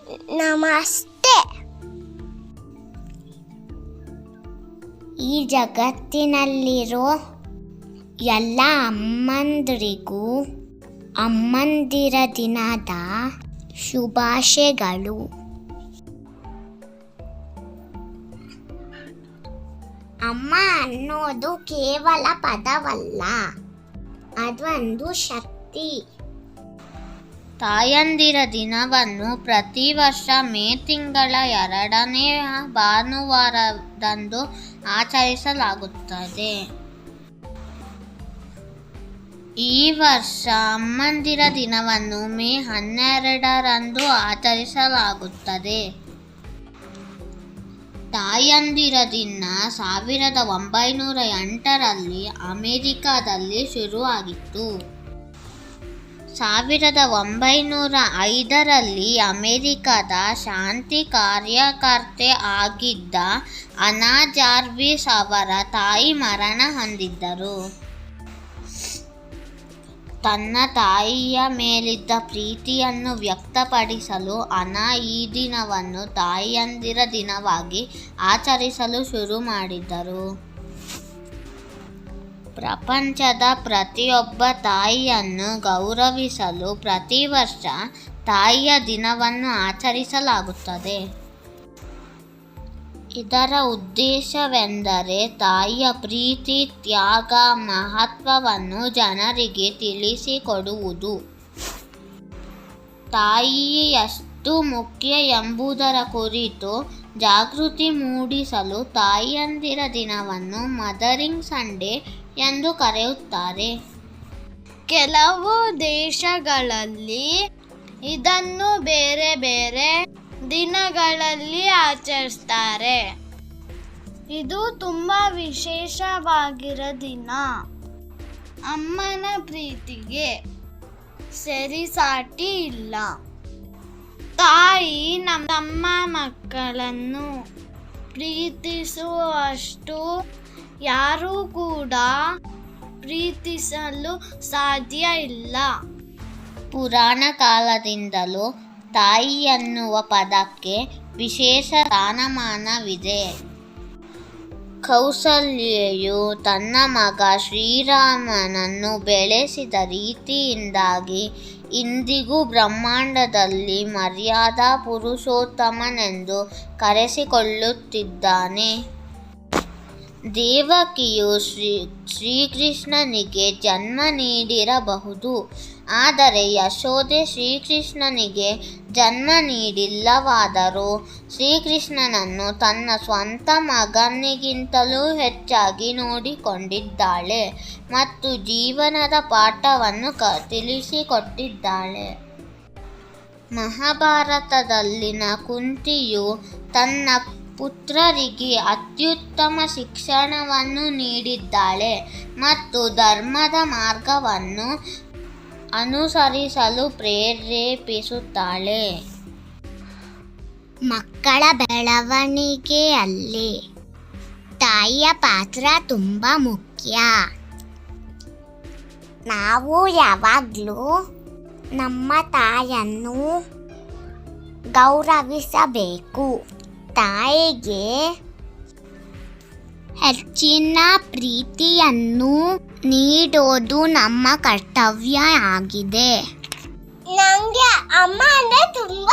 ನಮಸ್ತೆ. ಈ ಜಗತ್ತಿನಲ್ಲಿರೋ ಎಲ್ಲ ಅಮ್ಮಂದಿರಿಗೂ ಅಮ್ಮಂದಿರ ದಿನದ ಶುಭಾಶಯಗಳು. ಅಮ್ಮ ಅನ್ನೋದು ಕೇವಲ ಪದವಲ್ಲ, ಅದೊಂದು ಶಕ್ತಿ. ತಾಯಂದಿರ ದಿನವನ್ನು ಪ್ರತಿ ವರ್ಷ ಮೇ ತಿಂಗಳ 2ನೇ ಭಾನುವಾರದಂದು ಆಚರಿಸಲಾಗುತ್ತದೆ. ಈ ವರ್ಷ ಅಮ್ಮಂದಿರ ದಿನವನ್ನು ಮೇ 12ರಂದು ಆಚರಿಸಲಾಗುತ್ತದೆ. ತಾಯಂದಿರ ದಿನ 1908ರಲ್ಲಿ ಅಮೆರಿಕದಲ್ಲಿ ಶುರುವಾಗಿತ್ತು. 1905ರಲ್ಲಿ ಅಮೆರಿಕದ ಶಾಂತಿ ಕಾರ್ಯಕರ್ತೆ ಆಗಿದ್ದ ಅನಾ ಜಾರ್ವಿಸ್ ಅವರ ತಾಯಿ ಮರಣ ಹೊಂದಿದ್ದರು. ತನ್ನ ತಾಯಿಯ ಮೇಲಿದ್ದ ಪ್ರೀತಿಯನ್ನು ವ್ಯಕ್ತಪಡಿಸಲು ಅನಾ ಈ ದಿನವನ್ನು ತಾಯಂದಿರ ದಿನವಾಗಿ ಆಚರಿಸಲು ಶುರು ಮಾಡಿದರು. ಪ್ರಪಂಚದ ಪ್ರತಿಯೊಬ್ಬ ತಾಯಿಯನ್ನು ಗೌರವಿಸಲು ಪ್ರತಿ ವರ್ಷ ತಾಯಿಯ ದಿನವನ್ನು ಆಚರಿಸಲಾಗುತ್ತದೆ. ಇದರ ಉದ್ದೇಶವೆಂದರೆ ತಾಯಿಯ ಪ್ರೀತಿ, ತ್ಯಾಗ, ಮಹತ್ವವನ್ನು ಜನರಿಗೆ ತಿಳಿಸಿಕೊಡುವುದು. ತಾಯಿ ಎಷ್ಟು ಮುಖ್ಯ ಎಂಬುದರ ಕುರಿತು ಜಾಗೃತಿ ಮೂಡಿಸಲು ತಾಯಂದಿರ ದಿನವನ್ನು ಮದರಿಂಗ್ ಸಂಡೇ ಎಂದು ಕರೆಯುತ್ತಾರೆ. ಕೆಲವು ದೇಶಗಳಲ್ಲಿ ಇದನ್ನು ಬೇರೆ ಬೇರೆ ದಿನಗಳಲ್ಲಿ ಆಚರಿಸ್ತಾರೆ. ಇದು ತುಂಬ ವಿಶೇಷವಾಗಿರೋ ದಿನ. ಅಮ್ಮನ ಪ್ರೀತಿಗೆ ಸರಿಸಾಟಿ ಇಲ್ಲ. ತಾಯಿ ನಮ್ಮ ಮಕ್ಕಳನ್ನು ಪ್ರೀತಿಸುವಷ್ಟು ಯಾರೂ ಕೂಡ ಪ್ರೀತಿಸಲು ಸಾಧ್ಯ ಇಲ್ಲ. ಪುರಾಣ ಕಾಲದಿಂದಲೂ ತಾಯಿ ಎನ್ನುವ ಪದಕ್ಕೆ ವಿಶೇಷ ಸ್ಥಾನಮಾನವಿದೆ. ಕೌಸಲ್ಯೆಯು ತನ್ನ ಮಗ ಶ್ರೀರಾಮನನ್ನು ಬೆಳೆಸಿದ ರೀತಿಯಿಂದಾಗಿ ಇಂದಿಗೂ ಬ್ರಹ್ಮಾಂಡದಲ್ಲಿ ಮರ್ಯಾದಾ ಪುರುಷೋತ್ತಮನೆಂದು ಕರೆಸಿಕೊಳ್ಳುತ್ತಿದ್ದಾನೆ. ದೇವಕಿಯು ಶ್ರೀಕೃಷ್ಣನಿಗೆ ಜನ್ಮ ನೀಡಿರಬಹುದು, ಆದರೆ ಯಶೋದೆ ಶ್ರೀಕೃಷ್ಣನಿಗೆ ಜನ್ಮ ನೀಡಿಲ್ಲವಾದರೂ ಶ್ರೀಕೃಷ್ಣನನ್ನು ತನ್ನ ಸ್ವಂತ ಮಗನಿಗಿಂತಲೂ ಹೆಚ್ಚಾಗಿ ನೋಡಿಕೊಂಡಿದ್ದಾಳೆ ಮತ್ತು ಜೀವನದ ಪಾಠವನ್ನು ತಿಳಿಸಿಕೊಟ್ಟಿದ್ದಾಳೆ. ಮಹಾಭಾರತದಲ್ಲಿನ ಕುಂತಿಯು ತನ್ನ ಪುತ್ರರಿಗೆ ಅತ್ಯುತ್ತಮ ಶಿಕ್ಷಣವನ್ನು ನೀಡಿದ್ದಾಳೆ ಮತ್ತು ಧರ್ಮದ ಮಾರ್ಗವನ್ನು ಅನುಸರಿಸಲು ಪ್ರೇರೇಪಿಸುತ್ತಾಳೆ. ಮಕ್ಕಳ ಬೆಳವಣಿಗೆಯಲ್ಲಿ ತಾಯಿಯ ಪಾತ್ರ ತುಂಬ ಮುಖ್ಯ. ನಾವು ಯಾವಾಗಲೂ ನಮ್ಮ ತಾಯಿಯನ್ನು ಗೌರವಿಸಬೇಕು. ತಾಯಿಗೆ ಹೆಚ್ಚಿನ ಪ್ರೀತಿಯನ್ನು ನೀಡೋದು ನಮ್ಮ ಕರ್ತವ್ಯ ಆಗಿದೆ. ನನಗೆ ಅಮ್ಮ ಅಂದರೆ ತುಂಬ